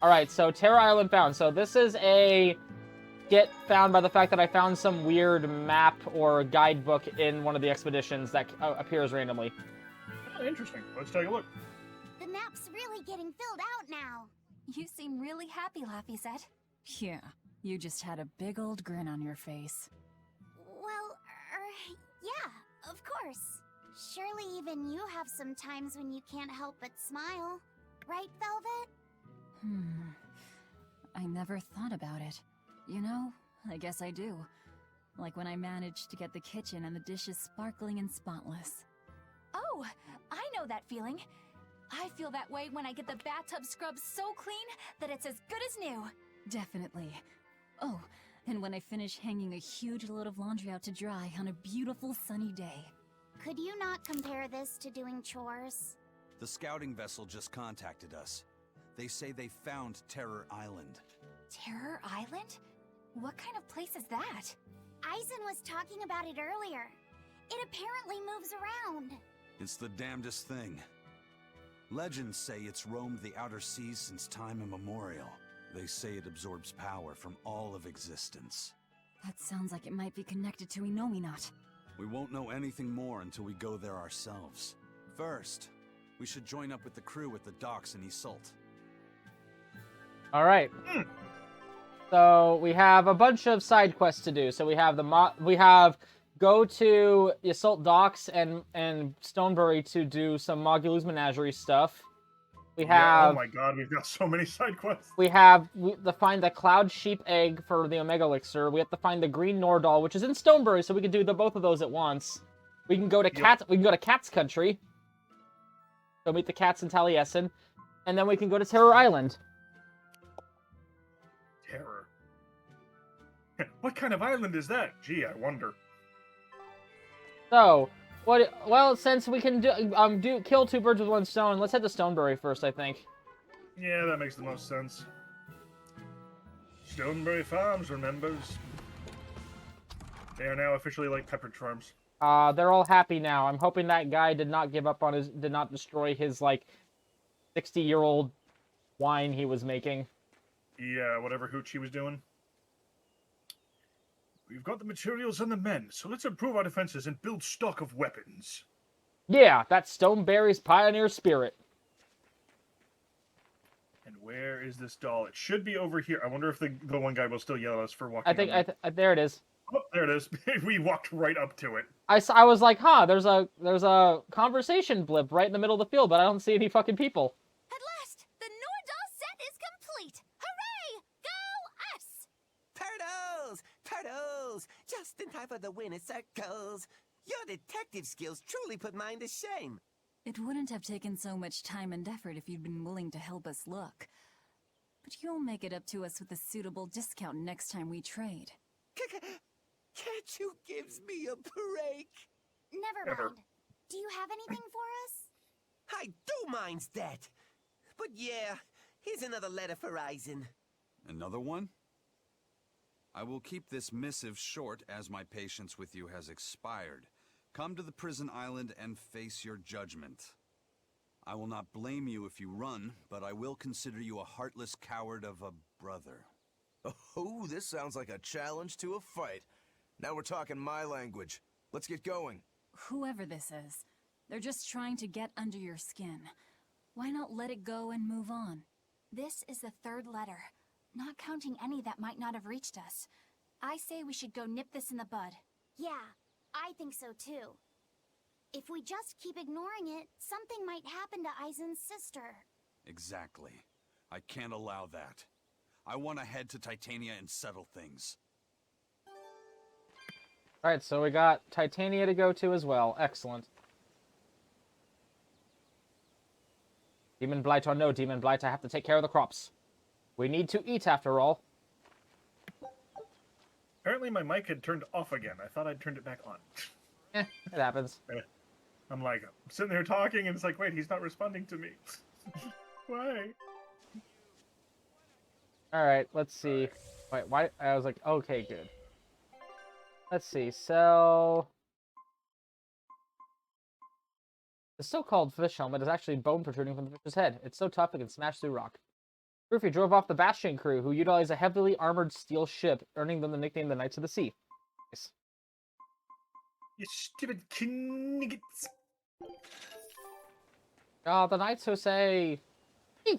Alright, so Terror Island found. So this is a get found by the fact that I found some weird map or guidebook in one of the expeditions that appears randomly. Oh, interesting. Let's take a look. The map's really getting filled out now. You seem really happy, Laphicet. Yeah, you just had a big old grin on your face. Well, yeah, of course. Surely even you have some times when you can't help but smile. Right, Velvet? I never thought about it. You know, I guess I do. Like when I managed to get the kitchen and the dishes sparkling and spotless. Oh, I know that feeling. I feel that way when I get the bathtub scrubbed so clean that it's as good as new. Definitely. Oh, and when I finish hanging a huge load of laundry out to dry on a beautiful sunny day. Could you not compare this to doing chores? The scouting vessel just contacted us. They say they found Terror Island. Terror Island? What kind of place is that? Eisen was talking about it earlier. It apparently moves around. It's the damnedest thing. Legends say it's roamed the outer seas since time immemorial. They say it absorbs power from all of existence. That sounds like it might be connected to Inomata. We won't know anything more until we go there ourselves. First, we should join up with the crew at the docks in Isolt. Alright. So we have a bunch of side quests to do. So we have go to Isolt Docks and Stonebury to do some Mogulu's Menagerie stuff. We have. Oh my god, we've got so many side quests. We have to find the Cloud Sheep Egg for the Omega Elixir. We have to find the Green Nordal, which is in Stonebury, so we can do both of those at once. We can go to We can go to Cat's Country. Go meet the cats in Taliesin, and then we can go to Terror Island. Terror. What kind of island is that? Gee, I wonder. So, well, since we can kill two birds with one stone, let's head to Stonebury first, I think. Yeah, that makes the most sense. Stonebury Farms remembers. They are now officially like Pepperidge Farms. They're all happy now. I'm hoping that guy did not give up on did not destroy his, 60-year-old wine he was making. Yeah, whatever hooch he was doing. We've got the materials and the men, so let's improve our defenses and build stock of weapons. Yeah, that's Stonebury's pioneer spirit. And where is this doll? It should be over here. I wonder if the one guy will still yell at us for walking. There it is. Oh, there it is. We walked right up to it. I was like, huh, there's a conversation blip right in the middle of the field, but I don't see any fucking people. At last, the Nordal set is complete. Hooray! Go us! Turtles! Just in time for the winner circles. Your detective skills truly put mine to shame. It wouldn't have taken so much time and effort if you'd been willing to help us look. But you'll make it up to us with a suitable discount next time we trade. Can't you give me a break? Never mind. Do you have anything for us? I do mind's that. But yeah, here's another letter for Eisen. Another one? I will keep this missive short as my patience with you has expired. Come to the prison island and face your judgment. I will not blame you if you run, but I will consider you a heartless coward of a brother. Oh, this sounds like a challenge to a fight. Now we're talking my language. Let's get going. Whoever this is, they're just trying to get under your skin. Why not let it go and move on? This is the third letter, not counting any that might not have reached us. I say we should go nip this in the bud. Yeah, I think so too. If we just keep ignoring it, something might happen to Eisen's sister. Exactly. I can't allow that. I want to head to Titania and settle things. Alright, so we got Titania to go to as well. Excellent. Demon Blight or no Demon Blight, I have to take care of the crops. We need to eat, after all. Apparently my mic had turned off again. I thought I'd turned it back on. It happens. I'm sitting there talking, and it's like, wait, he's not responding to me. Why? Alright, let's see. Wait, why? I was like, okay, good. Let's see, so... The so-called fish helmet is actually bone protruding from the fish's head. It's so tough it can smash through rock. Proofy drove off the Bastion crew, who utilized a heavily armored steel ship, earning them the nickname the Knights of the Sea. Nice. You stupid kniggets. Oh, the Knights who say... Hey.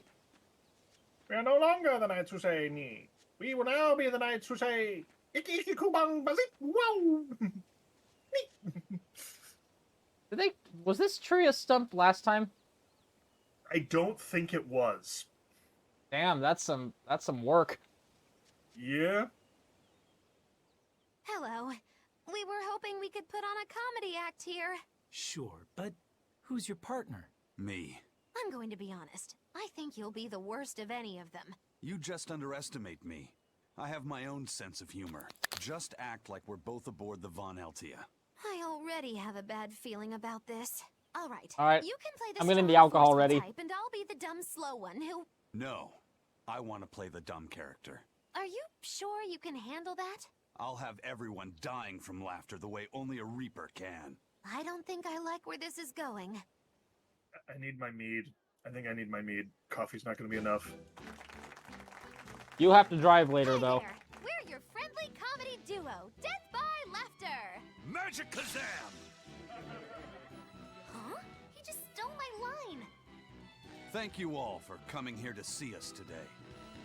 We are no longer the knights who say ni. We will now be the knights who say iki iki kubang bazik wow. Did they... Was this tree a stump last time? I don't think it was. Damn, that's some work. Yeah. Hello. We were hoping we could put on a comedy act here. Sure, but who's your partner? Me. I'm going to be honest. I think you'll be the worst of any of them. You just underestimate me. I have my own sense of humor. Just act like we're both aboard the Von Altia. I already have a bad feeling about this. All right. You can play the I'm getting the strong, alcohol forceful ready. type, and I'll be the dumb, slow one who... No. I want to play the dumb character. Are you sure you can handle that? I'll have everyone dying from laughter the way only a Reaper can. I don't think I like where this is going. I need my mead. I think I need my mead. Coffee's not going to be enough. You have to drive later, Hi though. there. We're your friendly comedy duo, Death by Laughter. Magic Kazam! Huh? He just stole my line. Thank you all for coming here to see us today.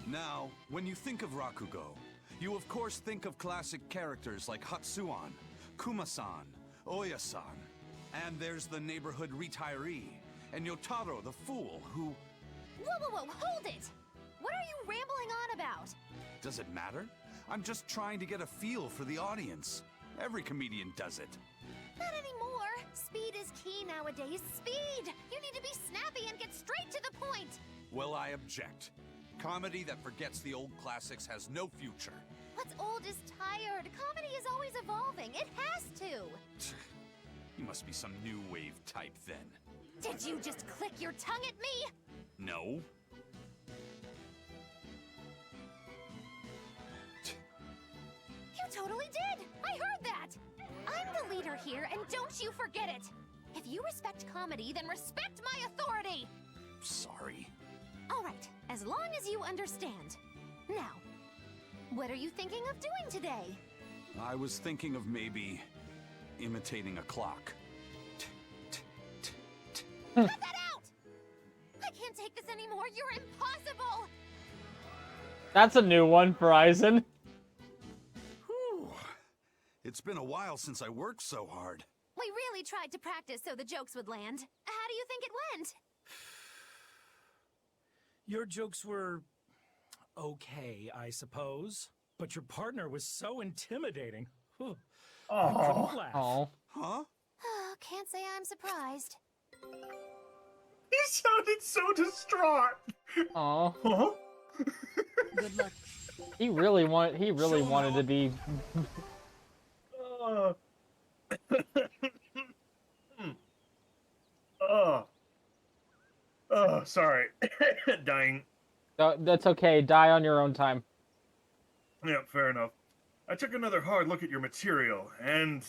Now, when you think of Rakugo, you of course think of classic characters like Hatsuan, Kuma-san, Oya-san, and there's the neighborhood retiree, and Yotaro the fool who... Whoa, hold it! What are you rambling on about? Does it matter? I'm just trying to get a feel for the audience. Every comedian does it. Not anymore. Speed is key nowadays. Speed! You need to be snappy and get straight to the point. Well, I object. Comedy that forgets the old classics has no future. What's old is tired. Comedy is always evolving. It has to. You must be some new wave type then. Did you just click your tongue at me? No. You totally did! I heard that! I'm the leader here, and don't you forget it! If you respect comedy, then respect my authority! Sorry. Alright, as long as you understand. Now, what are you thinking of doing today? I was thinking of maybe imitating a clock. Cut that out! I can't take this anymore, you're impossible! That's a new one for Eisen. Whew. It's been a while since I worked so hard. We really tried to practice so the jokes would land. How do you think it went? Your jokes were... okay, I suppose. But your partner was so intimidating. Whew. I couldn't laugh. Oh. Huh? Can't say I'm surprised. He sounded so distraught. Oh. Huh? Good luck. He really wanted to be... Sorry. Dying. That's okay. Die on your own time. Yeah, fair enough. I took another hard look at your material, and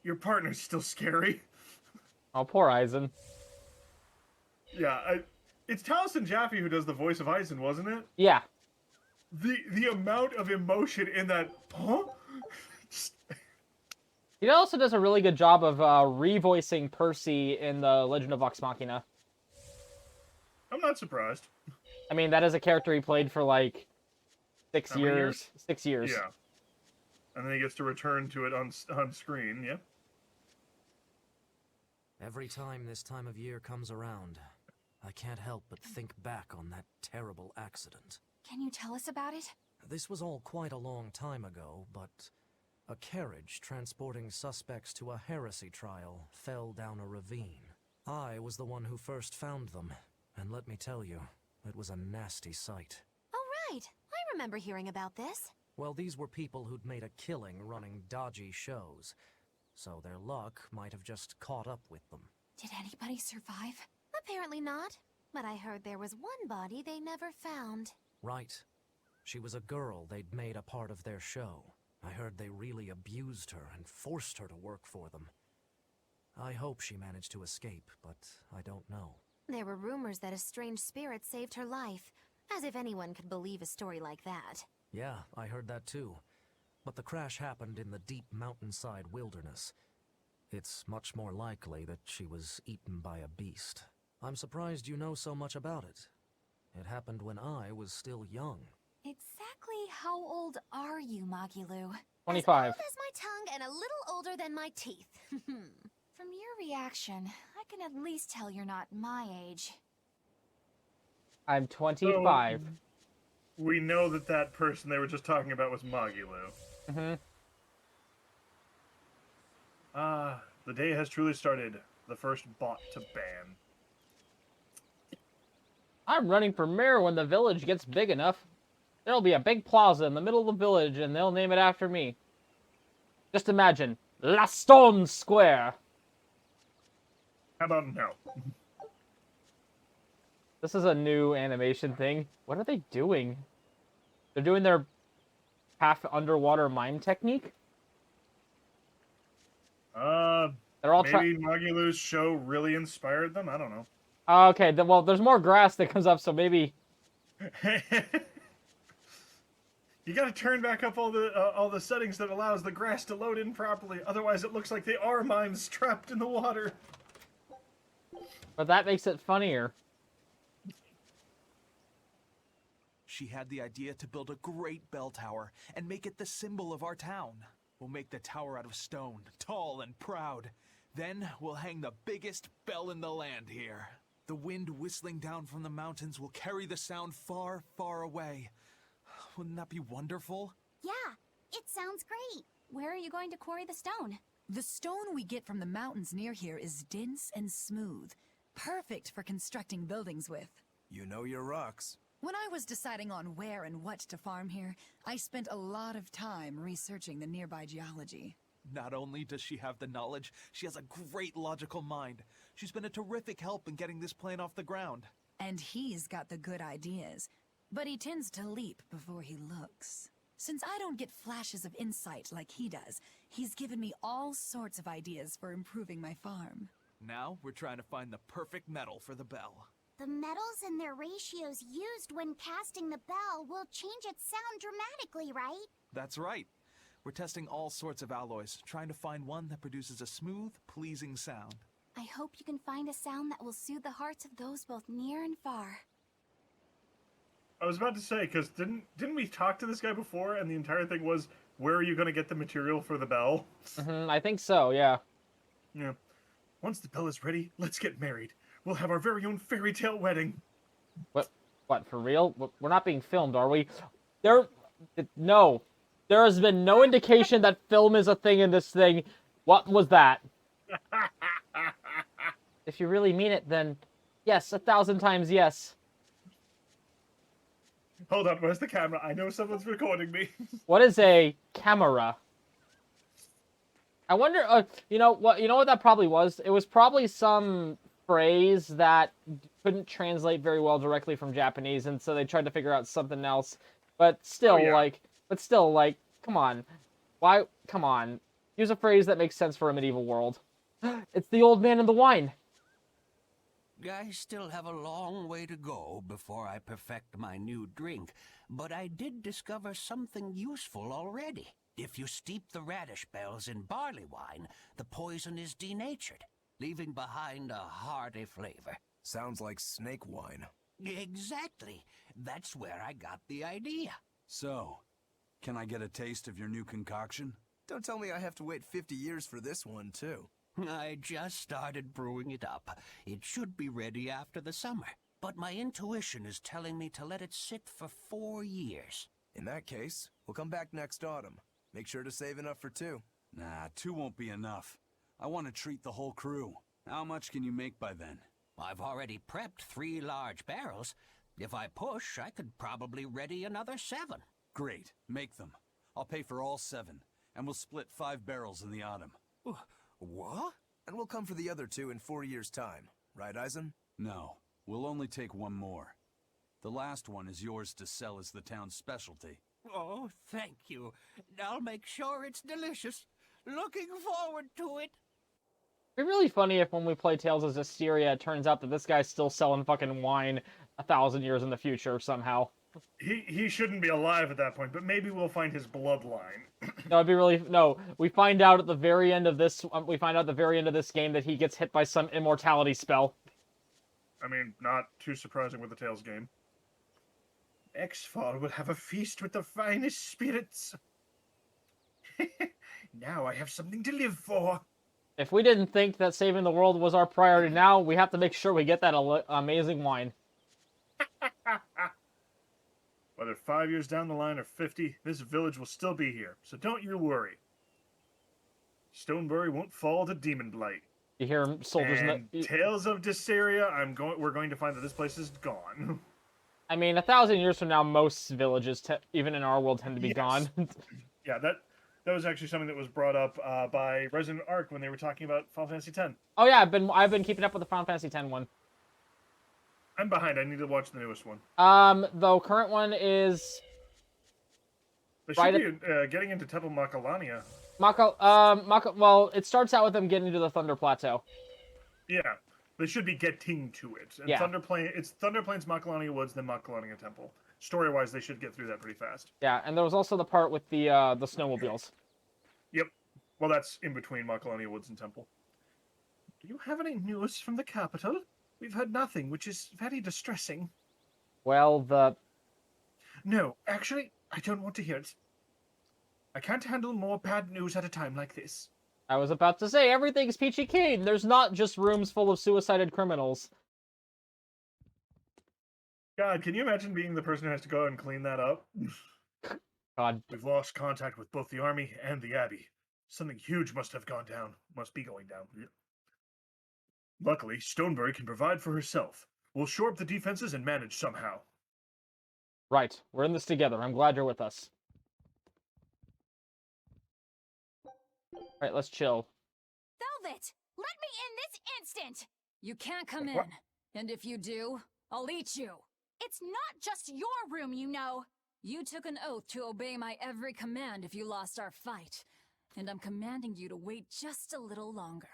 your partner's still scary. Oh, poor Eisen. Yeah, it's Taliesin Jaffe who does the voice of Eisen, wasn't it? Yeah. The amount of emotion in that, huh? He also does a really good job of revoicing Percy in the Legend of Vox Machina. I'm not surprised. I mean, that is a character he played for like 6 How many years. 6 years. Yeah. And then he gets to return to it on screen, yeah? Every time this time of year comes around, I can't help but think back on that terrible accident. Can you tell us about it? This was all quite a long time ago, but a carriage transporting suspects to a heresy trial fell down a ravine. I was the one who first found them, and let me tell you, it was a nasty sight. Oh, right. I remember hearing about this. Well, these were people who'd made a killing running dodgy shows, so their luck might have just caught up with them. Did anybody survive? Apparently not. But I heard there was one body they never found. Right. She was a girl they'd made a part of their show. I heard they really abused her and forced her to work for them. I hope she managed to escape, but I don't know. There were rumors that a strange spirit saved her life. As if anyone could believe a story like that. Yeah, I heard that too. But the crash happened in the deep mountainside wilderness. It's much more likely that she was eaten by a beast. I'm surprised you know so much about it. It happened when I was still young. Exactly how old are you, Magilu? 25. As old as my tongue and a little older than my teeth. From your reaction, I can at least tell you're not my age. I'm 25. So, we know that that person they were just talking about was Magilu. Mm-hmm. The day has truly started. The first bot to ban. I'm running for mayor when the village gets big enough. There'll be a big plaza in the middle of the village, and they'll name it after me. Just imagine, La Stone Square. How about no? This is a new animation thing. What are they doing? They're doing their half underwater mime technique? They're all maybe Magilu's show really inspired them? I don't know. Okay, well, there's more grass that comes up, so maybe... You gotta turn back up all the settings that allows the grass to load in properly, otherwise it looks like they are mimes trapped in the water. But that makes it funnier. She had the idea to build a great bell tower and make it the symbol of our town. We'll make the tower out of stone, tall and proud. Then we'll hang the biggest bell in the land here. The wind whistling down from the mountains will carry the sound far, far away. Wouldn't that be wonderful? Yeah, it sounds great. Where are you going to quarry the stone? The stone we get from the mountains near here is dense and smooth. Perfect for constructing buildings with. You know your rocks. When I was deciding on where and what to farm here, I spent a lot of time researching the nearby geology. Not only does she have the knowledge, she has a great logical mind. She's been a terrific help in getting this plan off the ground. And he's got the good ideas, but he tends to leap before he looks. Since I don't get flashes of insight like he does, he's given me all sorts of ideas for improving my farm. Now we're trying to find the perfect metal for the bell. The metals and their ratios used when casting the bell will change its sound dramatically, right? That's right. We're testing all sorts of alloys, trying to find one that produces a smooth, pleasing sound. I hope you can find a sound that will soothe the hearts of those both near and far. I was about to say, because didn't we talk to this guy before, and the entire thing was, where are you going to get the material for the bell? I think so, yeah. Yeah. Once the bell is ready, let's get married. We'll have our very own fairy tale wedding. What, for real? We're not being filmed, are we? No. There has been no indication that film is a thing in this thing. What was that? If you really mean it, then yes, 1,000 times yes. Hold on, where's the camera? I know someone's recording me. What is a camera? I wonder, you know what that probably was? It was probably some phrase that couldn't translate very well directly from Japanese, and so they tried to figure out something else. But still, come on. Why? Come on. Use a phrase that makes sense for a medieval world. It's the old man and the wine. I still have a long way to go before I perfect my new drink, but I did discover something useful already. If you steep the radish bells in barley wine, the poison is denatured, leaving behind a hearty flavor. Sounds like snake wine. Exactly. That's where I got the idea. So, can I get a taste of your new concoction? Don't tell me I have to wait 50 years for this one, too. I just started brewing it up. It should be ready after the summer. But my intuition is telling me to let it sit for 4 years. In that case, we'll come back next autumn. Make sure to save enough for 2. Nah, 2 won't be enough. I want to treat the whole crew. How much can you make by then? I've already prepped 3 large barrels. If I push, I could probably ready another 7. Great. Make them. I'll pay for all 7, and we'll split 5 barrels in the autumn. What? And we'll come for the other 2 in 4 years' time. Right, Eisen? No. We'll only take 1 more. The last one is yours to sell as the town's specialty. Oh, thank you. I'll make sure it's delicious. Looking forward to it. It'd be really funny if when we play Tales of Berseria, it turns out that this guy's still selling fucking wine 1,000 years in the future somehow. He shouldn't be alive at that point, but maybe we'll find his bloodline. That would be really no. We find out at the very end of this. We find out at the very end of this game that he gets hit by some immortality spell. I mean, not too surprising with the Tales game. X-Fall will have a feast with the finest spirits. Now I have something to live for. If we didn't think that saving the world was our priority now, we have to make sure we get that amazing wine. Whether 5 years down the line or 50, this village will still be here, so don't you worry. Stonebury won't fall to demon blight. You hear soldiers and in the... Tales of Berseria, we're going to find that this place is gone. I mean, 1,000 years from now, most villages, even in our world, tend to be gone. Yeah, that was actually something that was brought up by Resident Arc when they were talking about Final Fantasy X. Oh yeah, I've been keeping up with the Final Fantasy X one. I'm behind. I need to watch the newest one. The current one is... They should be getting into Temple Makalania. Well, it starts out with them getting to the Thunder Plateau. Yeah, they should be getting to it. And Yeah. It's Thunder Plains, Makalania Woods, then Makalania Temple. Story-wise, they should get through that pretty fast. Yeah, and there was also the part with the snowmobiles. Yep. Well, that's in between Makalania Woods and Temple. Do you have any news from the capital? We've heard nothing, which is very distressing. Well, No, actually, I don't want to hear it. I can't handle more bad news at a time like this. I was about to say, everything's peachy keen. There's not just rooms full of suicided criminals. God, can you imagine being the person who has to go and clean that up? God. We've lost contact with both the army and the abbey. Something huge must have gone down. Must be going down. Luckily, Stonebury can provide for herself. We'll shore up the defenses and manage somehow. Right. We're in this together. I'm glad you're with us. Alright, let's chill. Velvet, let me in this instant! You can't come What? in. And if you do, I'll eat you. It's not just your room, you know. You took an oath to obey my every command if you lost our fight. And I'm commanding you to wait just a little longer.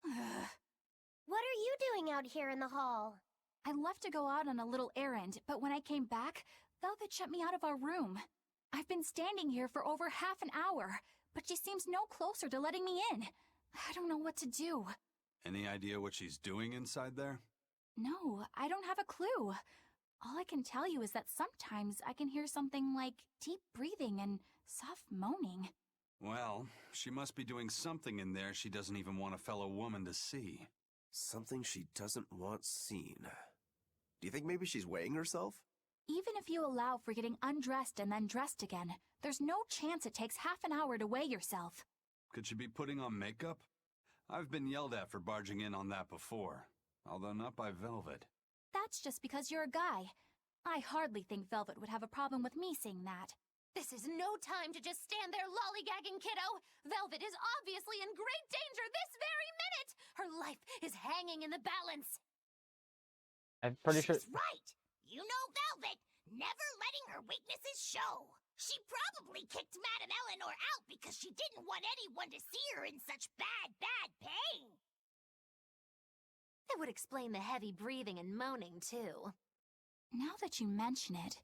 What are you doing out here in the hall? I left to go out on a little errand, but when I came back, Velvet shut me out of our room. I've been standing here for over half an hour, but she seems no closer to letting me in. I don't know what to do. Any idea what she's doing inside there? No, I don't have a clue. All I can tell you is that sometimes I can hear something like deep breathing and soft moaning. Well, she must be doing something in there she doesn't even want a fellow woman to see. Something she doesn't want seen. Do you think maybe she's weighing herself? Even if you allow for getting undressed and then dressed again, there's no chance it takes half an hour to weigh yourself. Could she be putting on makeup? I've been yelled at for barging in on that before, although not by Velvet. That's just because you're a guy. I hardly think Velvet would have a problem with me seeing that. This is no time to just stand there lollygagging, kiddo! Velvet is obviously in great danger this very minute! Her life is hanging in the balance! I'm pretty sure... She's right! You know Velvet, never letting her weaknesses show. She probably kicked Madame Eleanor out because she didn't want anyone to see her in such bad pain. That would explain the heavy breathing and moaning, too. Now that you mention it,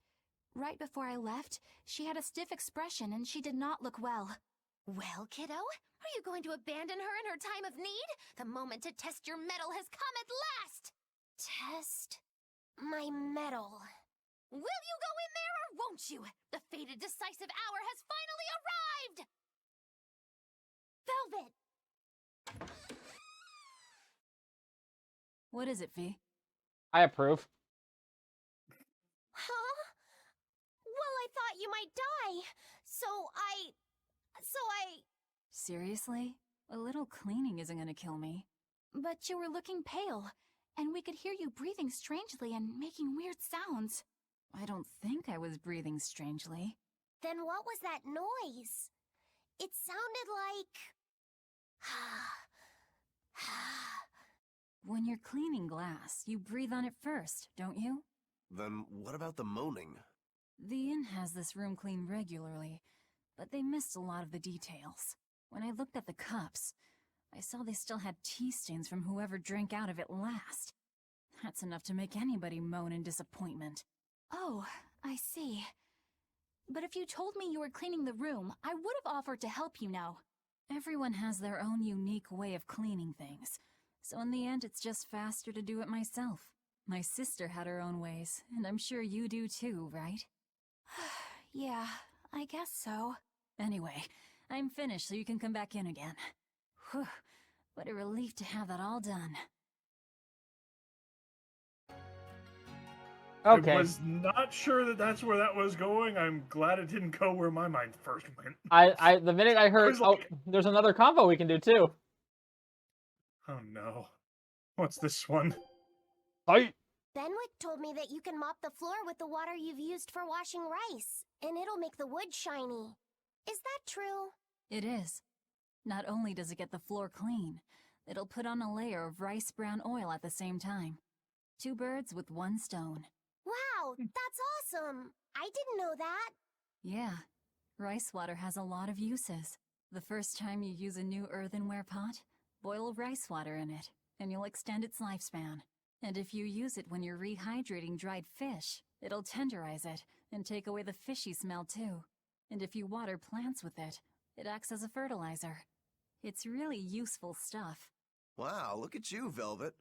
right before I left, she had a stiff expression and she did not look well. Well, kiddo, are you going to abandon her in her time of need? The moment to test your mettle has come at last! Test my mettle. Will you go in there or won't you? The fated decisive hour has finally arrived! Velvet! What is it, V? I approve. Huh? Well, I thought you might die. So I... Seriously? A little cleaning isn't gonna kill me. But you were looking pale, and we could hear you breathing strangely and making weird sounds. I don't think I was breathing strangely. Then what was that noise? It sounded like... When you're cleaning glass, you breathe on it first, don't you? Then what about the moaning? The inn has this room cleaned regularly, but they missed a lot of the details. When I looked at the cups, I saw they still had tea stains from whoever drank out of it last. That's enough to make anybody moan in disappointment. Oh, I see. But if you told me you were cleaning the room, I would have offered to help you now. Everyone has their own unique way of cleaning things. So in the end, it's just faster to do it myself. My sister had her own ways, and I'm sure you do too, right? Yeah, I guess so. Anyway, I'm finished so you can come back in again. Whew, what a relief to have that all done. Okay. I was not sure that that's where that was going. I'm glad it didn't go where my mind first went. The minute I heard, was like, oh, there's another combo we can do too. oh no. What's this one? Hi. Benwick told me that you can mop the floor with the water you've used for washing rice, and it'll make the wood shiny. Is that true? It is. Not only does it get the floor clean, it'll put on a layer of rice brown oil at the same time. 2 birds with 1 stone. Wow, that's awesome! I didn't know that. Yeah, rice water has a lot of uses. The first time you use a new earthenware pot, boil rice water in it, and you'll extend its lifespan. And if you use it when you're rehydrating dried fish, it'll tenderize it and take away the fishy smell too. And if you water plants with it, it acts as a fertilizer. It's really useful stuff. Wow, look at you, Velvet.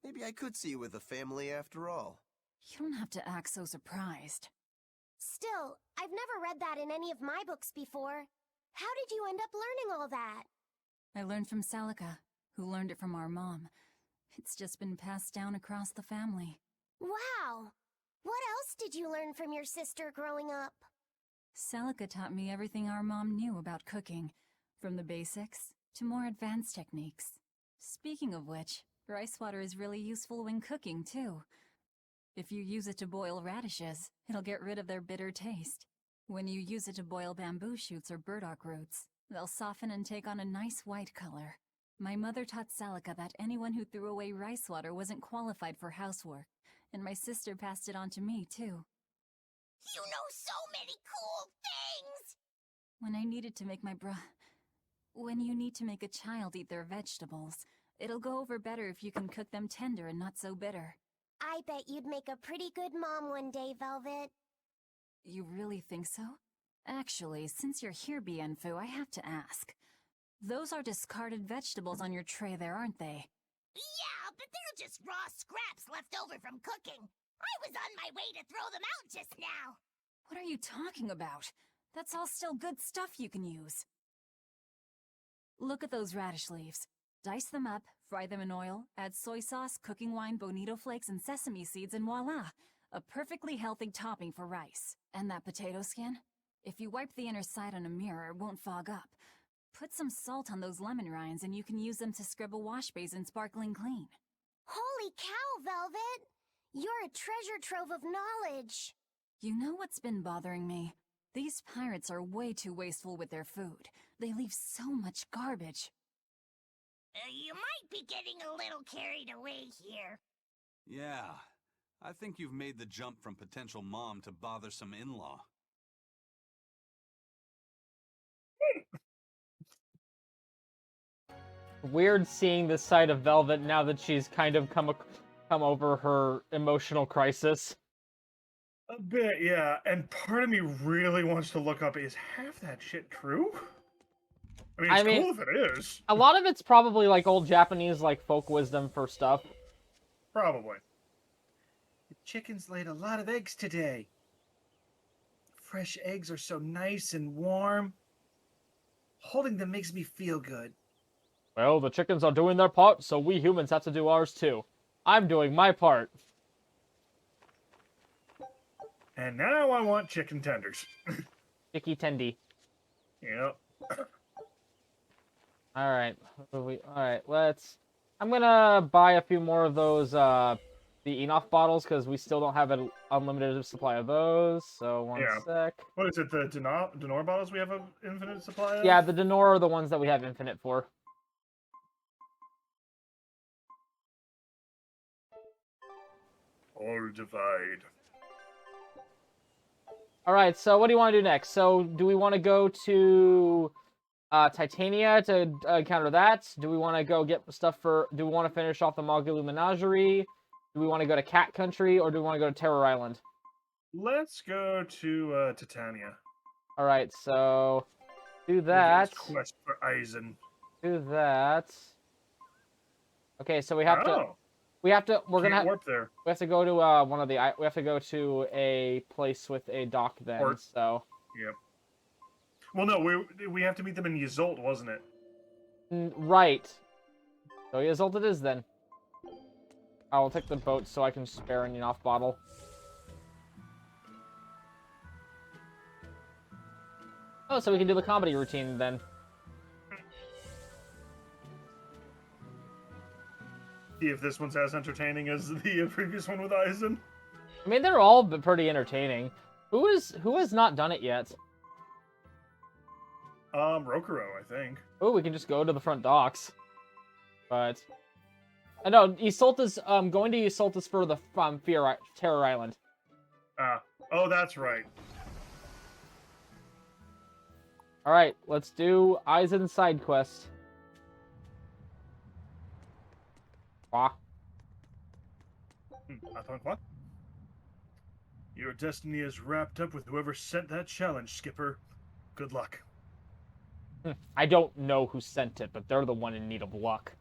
Maybe I could see you with a family after all. You don't have to act so surprised. Still, I've never read that in any of my books before. How did you end up learning all that? I learned from Salika, who learned it from our mom. It's just been passed down across the family. Wow! What else did you learn from your sister growing up? Salika taught me everything our mom knew about cooking, from the basics to more advanced techniques. Speaking of which, rice water is really useful when cooking, too. If you use it to boil radishes, it'll get rid of their bitter taste. When you use it to boil bamboo shoots or burdock roots, they'll soften and take on a nice white color. My mother taught Salika that anyone who threw away rice water wasn't qualified for housework, and my sister passed it on to me, too. You know so many cool things! When I needed to make When you need to make a child eat their vegetables, it'll go over better if you can cook them tender and not so bitter. I bet you'd make a pretty good mom one day, Velvet. You really think so? Actually, since you're here, Bienfu, I have to ask. Those are discarded vegetables on your tray there, aren't they? Yeah, but they're just raw scraps left over from cooking. I was on my way to throw them out just now. What are you talking about? That's all still good stuff you can use. Look at those radish leaves. Dice them up, fry them in oil, add soy sauce, cooking wine, bonito flakes, and sesame seeds, and voila! A perfectly healthy topping for rice. And that potato skin? If you wipe the inner side on a mirror, it won't fog up. Put some salt on those lemon rinds and you can use them to scrub a wash basin sparkling clean. Holy cow, Velvet! You're a treasure trove of knowledge. You know what's been bothering me? These pirates are way too wasteful with their food. They leave so much garbage. You might be getting a little carried away here. Yeah, I think you've made the jump from potential mom to bothersome in-law. Weird seeing this side of Velvet now that she's kind of come over her emotional crisis. A bit, yeah. And part of me really wants to look up, is half that shit true? I mean, cool if it is. A lot of it's probably like old Japanese like folk wisdom for stuff. Probably. The chickens laid a lot of eggs today. Fresh eggs are so nice and warm. Holding them makes me feel good. Well, the chickens are doing their part, so we humans have to do ours too. I'm doing my part. And now I want chicken tenders. Chicky tendy. Yep. Alright. Let's... I'm gonna buy a few more of those, the Enough bottles, because we still don't have an unlimited supply of those, so one sec. What is it, the Denor bottles we have an infinite supply of? Yeah, the Denor are the ones that we have infinite for. All divide. Alright, so what do you want to do next? So, do we want to go to Titania to encounter that? Do we want to go get stuff for... Do we want to finish off the Magalu Menagerie? Do we want to go to Cat Country or do we want to go to Terror Island? Let's go to Titania. All right, so do We'll do that. this quest for Eisen. Do that. Okay, so we have to. We're gonna warp there. We have to go to one of the. We have to go to a place with a dock then. Port. So. Yep. Well, no, we have to meet them in Yzolt, wasn't it? Right. So Yzolt it is then. I will take the boat so I can spare an enough bottle. Oh, so we can do the comedy routine then. See if this one's as entertaining as the previous one with Eisen. I mean, they're all pretty entertaining. Who has not done it yet? Rokuro, I think. Oh, we can just go to the front docks. But I know Yzolt is going to Yzolt is for the Terror Island. Oh, that's right. All right, let's do Eisen side quest. Quoi? Attends quoi? Your destiny is wrapped up with whoever sent that challenge, Skipper. Good luck. I don't know who sent it, but they're the one in need of luck.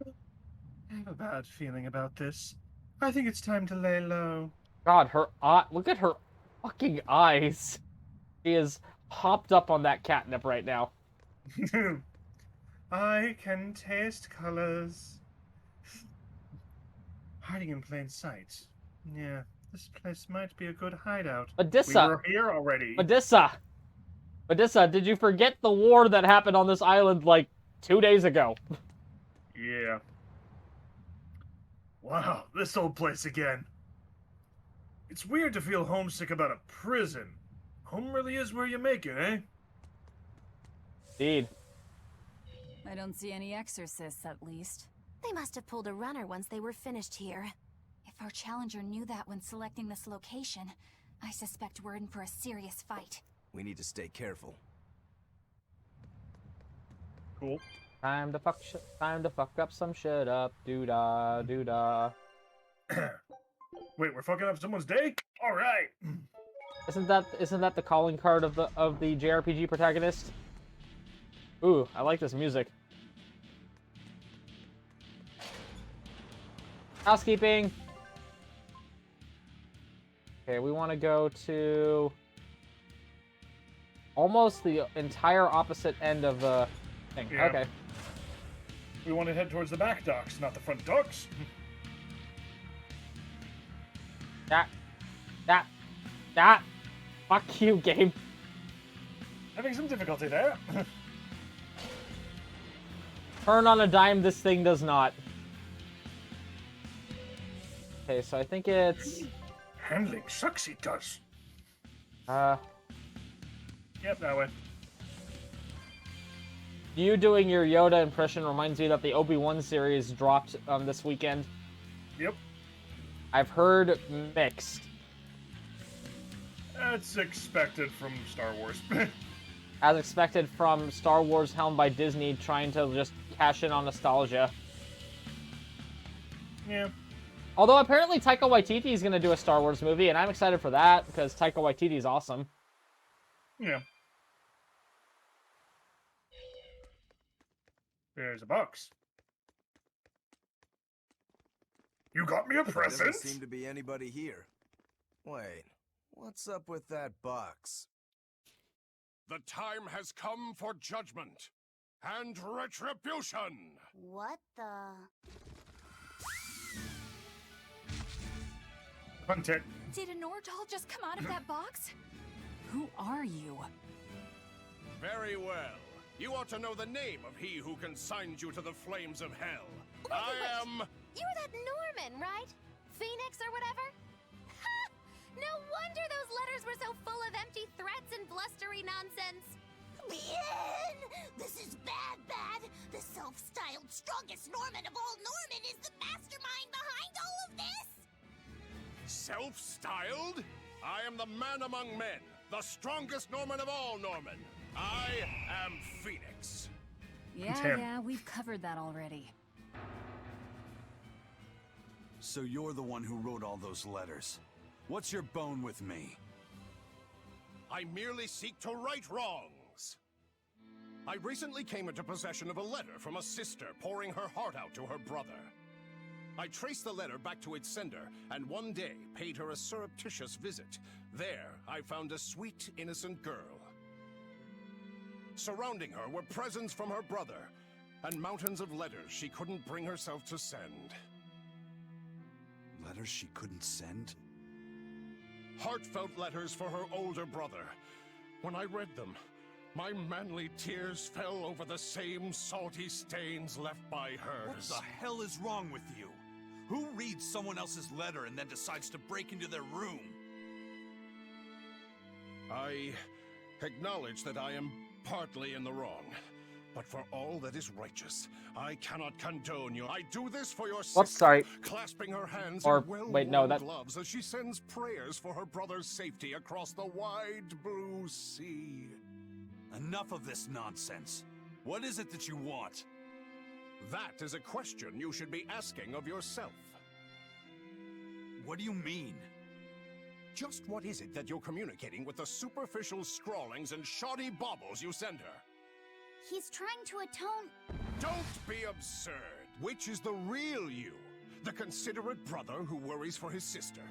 I have a bad feeling about this. I think it's time to lay low. God, her look at her fucking eyes. She is hopped up on that catnip right now. I can taste colors. Hiding in plain sight. Yeah, this place might be a good hideout. Medusa! We were here already. Medusa! Medusa, did you forget the war that happened on this island like 2 days ago? Yeah. Wow, this old place again. It's weird to feel homesick about a prison. Home really is where you make it, eh? Indeed. I don't see any exorcists, at least. They must have pulled a runner once they were finished here. If our challenger knew that when selecting this location, I suspect we're in for a serious fight. We need to stay careful. Cool. Time to fuck up some shit up. Doo-da, doo-da. Wait, we're fucking up someone's day? All right. Isn't that the calling card of the JRPG protagonist? Ooh, I like this music. Housekeeping. Okay, we want to go to almost the entire opposite end of the thing. Yeah. Okay. We want to head towards the back docks, not the front docks. That. Fuck you, game. Having some difficulty there. Turn on a dime, this thing does not. Okay, so I think it's... Handling sucks, it does. Yep, that way. You doing your Yoda impression reminds me that the Obi-Wan series dropped this weekend. Yep. I've heard mixed. That's expected from Star Wars. As expected from Star Wars helmed by Disney trying to just cash in on nostalgia. Yeah. Although apparently Taika Waititi is going to do a Star Wars movie, and I'm excited for that because Taika Waititi is awesome. Yeah. There's a box. You got me a There present? doesn't seem to be anybody here. Wait, what's up with that box? The time has come for judgment and retribution. What the? Content. Did a Nordal just come out of that box? Who are you? Very well. You ought to know the name of he who consigned you to the flames of hell. I am... You're that Norman, right? Phoenix or whatever? Ha! No wonder those letters were so full of empty threats and blustery nonsense. Bien! This is bad. The self-styled strongest Norman of all Norman is the mastermind behind all of this! Self-styled? I am the man among men, the strongest Norman of all Norman. I am Phoenix. Yeah, we've covered that already. So you're the one who wrote all those letters. What's your bone with me? I merely seek to right wrongs. I recently came into possession of a letter from a sister pouring her heart out to her brother. I traced the letter back to its sender, and one day paid her a surreptitious visit. There, I found a sweet, innocent girl. Surrounding her were presents from her brother, and mountains of letters she couldn't bring herself to send. Letters she couldn't send? Heartfelt letters for her older brother. When I read them, my manly tears fell over the same salty stains left by hers. What the hell is wrong with you? Who reads someone else's letter and then decides to break into their room? I acknowledge that I am partly in the wrong. But for all that is righteous, I cannot condone you. I do this for your sister. Whoops, sorry. Clasping her hands Or, in well-worn wait, no, that... gloves as she sends prayers for her brother's safety across the wide blue sea. Enough of this nonsense. What is it that you want? That is a question you should be asking of yourself. What do you mean? Just what is it that you're communicating with the superficial scrawlings and shoddy baubles you send her? He's trying to atone. Don't be absurd. Which is the real you? The considerate brother who worries for his sister?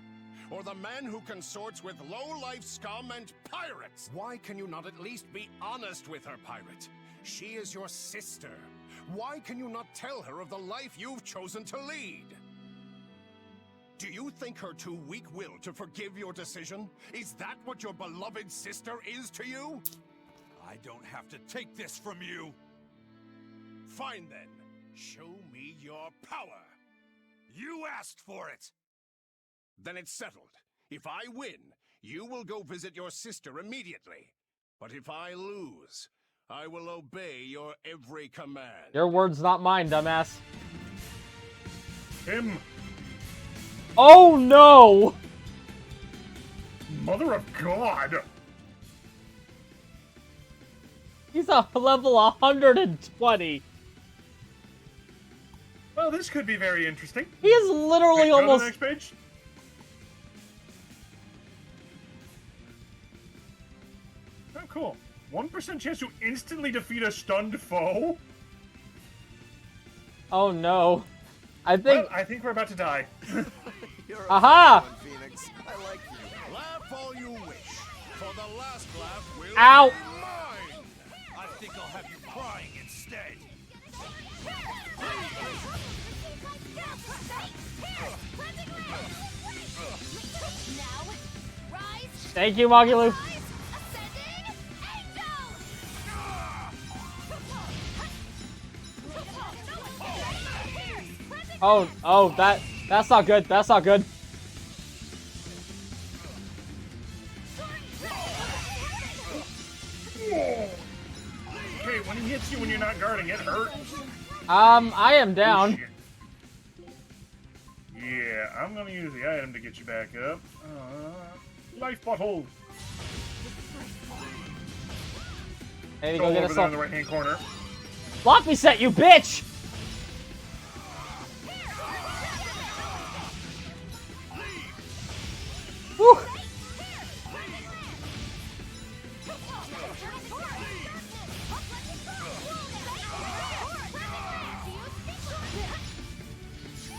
Or the man who consorts with low-life scum and pirates? Why can you not at least be honest with her, pirate? She is your sister. Why can you not tell her of the life you've chosen to lead? Do you think her too weak-willed to forgive your decision? Is that what your beloved sister is to you? I don't have to take this from you. Fine then. Show me your power. You asked for it. Then it's settled. If I win, you will go visit your sister immediately. But if I lose, I will obey your every command. Your words, not mine, dumbass. Him. Oh no! Mother of God! He's a level 120. Well, this could be very interesting. He is literally Go almost... to the next page. Oh, cool. 1% chance to instantly defeat a stunned foe? Oh no. I think... Well, I think we're about to die. Aha! Phoenix. I like you. Laugh all you wish, for the last laugh will Ow! be mine. I think I'll have you crying instead. Thank you, Magilu. Oh, that's not good. That's not good. Okay, when he hits you when you're not guarding, it hurts. I am down. Yeah, I'm gonna use the item to get you back up. Life bottle. Hey, go get over us there all. in the right-hand corner. Lock me set, you bitch! Whew.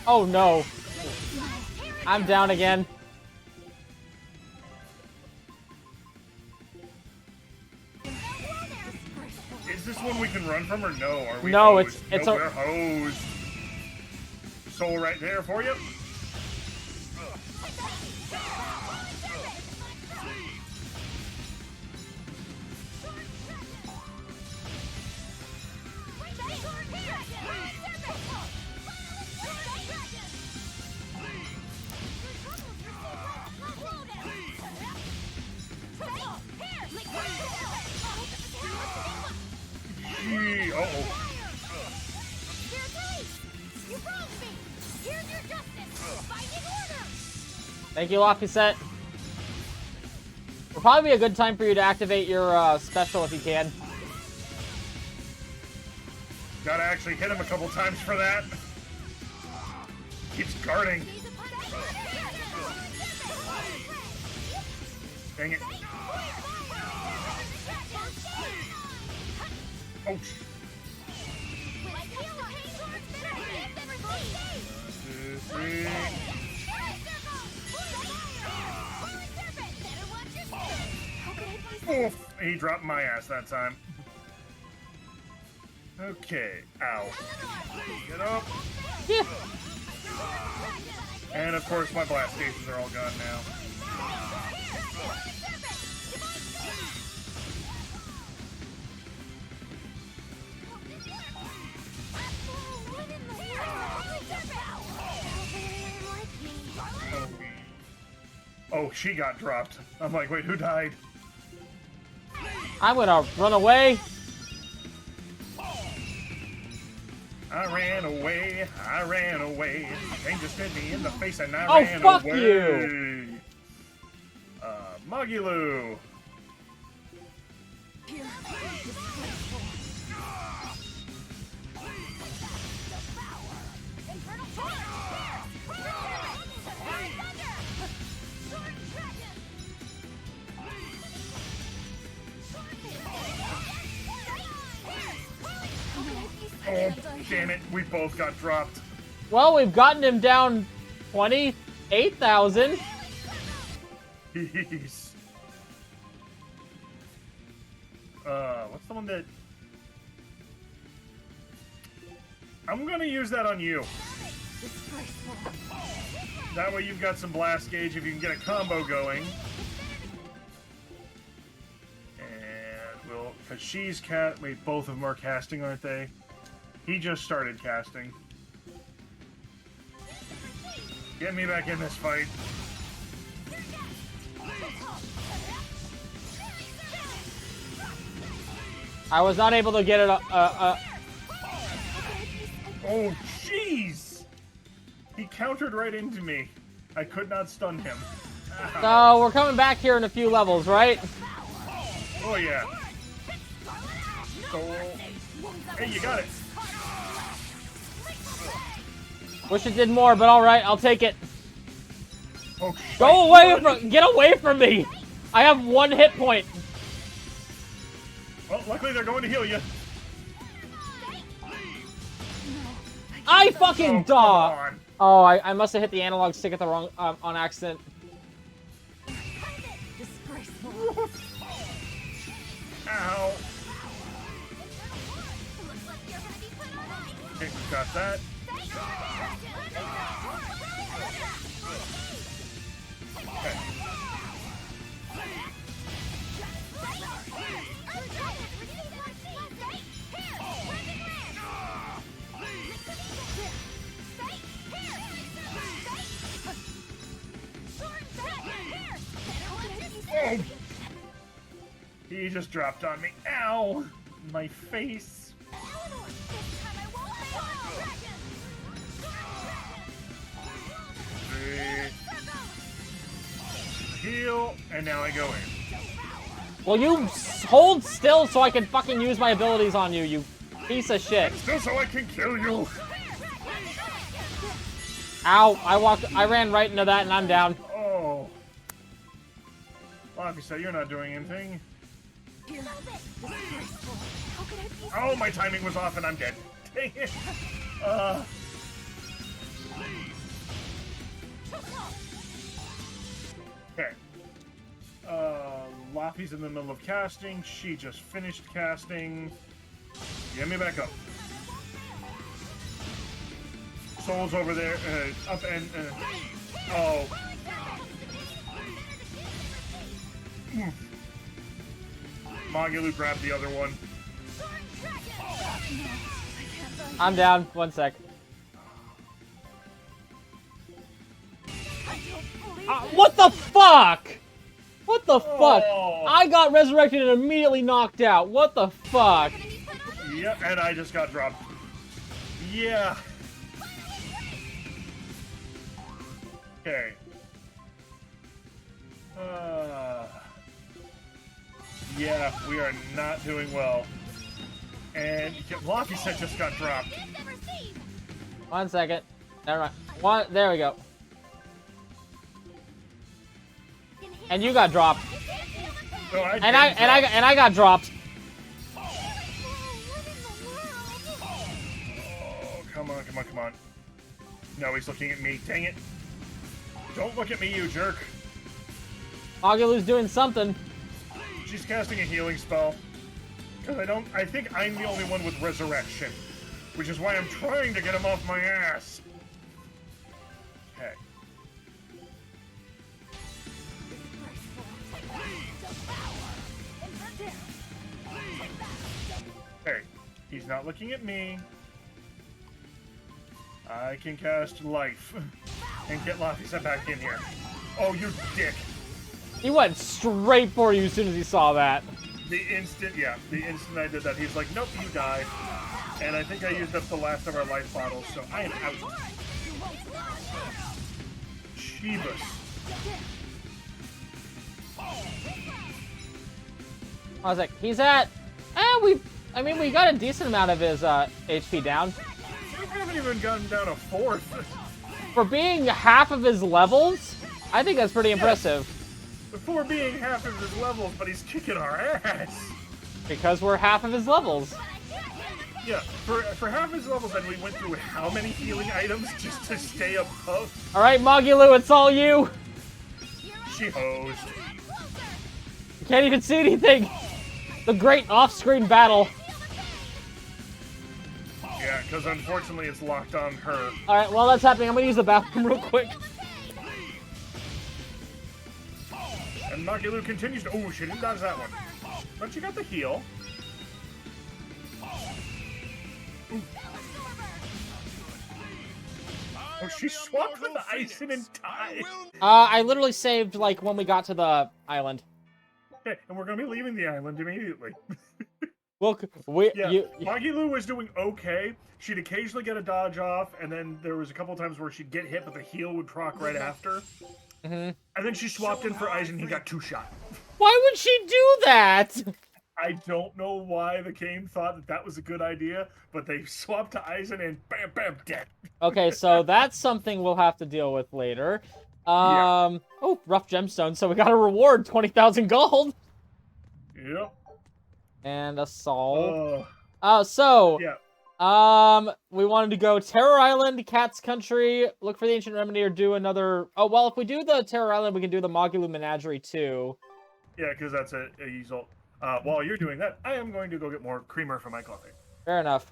Oh no. I'm down again. Is this one we can run from or no? Are we No, hosed? it's Nope, a... we're hosed. Soul right there for you. Uh-oh. Thank you, Lock me set. Will probably be a good time for you to activate your special if you can. Gotta actually hit him a couple times for that. Keeps guarding. Dang it. Oh, Oof, he dropped my ass that time. Okay, ow. Get up. Yeah. And of course my blast cases are all gone now. Oh, she got dropped. I'm like, wait, who died? I'm gonna run away. I ran away, I ran away. Thing just hit me in the face and I ran fuck away. You! Magiloo. Oh, damn it, we both got dropped. Well, we've gotten him down 28,000. Jeez. What's the one that... I'm gonna use that on you. That way you've got some blast gauge if you can get a combo going. And we'll... Because she's Wait, both of them are casting, aren't they? He just started casting. Get me back in this fight. I was not able to get it. Oh, jeez! He countered right into me. I could not stun him. Ow. So we're coming back here in a few levels, right? Oh yeah. So, hey, you got it. Wish it did more, but all right, I'll take it. Oh, Go away from! Get away from me! I have 1 hit point. Well, luckily they're going to heal you. I fucking come dog. on. Oh, I must have hit the analog stick at the wrong on accident. Ow. Okay, got that. Okay. Oh. He just dropped on me. Ow! My face. Heal, and now I go in. Well, you hold still so I can fucking use my abilities on you, you piece of shit. Still so I can kill you. Ow, I ran right into that and I'm down. Oh. Like I said, you're not doing anything. Oh, my timing was off and I'm dead. Dang it. Okay. Laffy's in the middle of casting. She just finished casting. Get me back up. Soul's over there. Up and... oh. Magiloo grabbed the other one. I'm down. 1 sec. What the fuck? What the fuck? I got resurrected and immediately knocked out. What the fuck? Yep, and I just got dropped. Yeah. Okay. Yeah, we are not doing well. And Lucky said just got dropped. 1 second. Never mind. There we go. And you got dropped. No, And I got dropped. Oh, come on, come on, come on. No, he's looking at me. Dang it. Don't look at me, you jerk. Magalu's doing something. She's casting a healing spell. Because I think I'm the only one with resurrection. Which is why I'm trying to get him off my ass. Okay. Hey, he's not looking at me. I can cast Life and get Lafayette back in here. Oh, you dick. He went straight for you as soon as he saw that. The instant I did that, he's like, nope, you died. And I think I used up the last of our life bottles, so I am out. Jeebus. I was like, he's at... we got a decent amount of his HP down. We haven't even gotten down a fourth. For being half of his levels, I think that's pretty impressive. For being half of his levels, but he's kicking our ass. Because we're half of his levels. Yeah, for half his levels, then we went through how many healing items just to stay above? Alright, Magulu, it's all you! She hosed. You can't even see anything! The great off-screen battle. Yeah, because unfortunately it's locked on her. Alright, while that's happening, I'm gonna use the bathroom real quick. And Magalu continues to... Oh, she didn't dodge that one. But she got the heal. Ooh. Oh, she swapped with the Ison in time. I literally saved, like, when we got to the island. Okay, and we're gonna be leaving the island immediately. Well, Magalu was doing okay. She'd occasionally get a dodge off, and then there was a couple times where she'd get hit, but the heal would proc right after. Mm-hmm. And then she swapped in for Aizen, he got 2-shot. Why would she do that? I don't know why the game thought that that was a good idea, but they swapped to Aizen and bam, bam, dead. Okay, so that's something we'll have to deal with later. Yeah. Oh, rough gemstone. So we got a reward, 20,000 gold. Yep. And a soul. Yeah. We wanted to go Terror Island, Cat's Country, look for the Ancient Remedy, or do another... Oh, well, if we do the Terror Island, we can do the Magalu Menagerie too. Yeah, because that's a result. While you're doing that, I am going to go get more creamer for my coffee. Fair enough.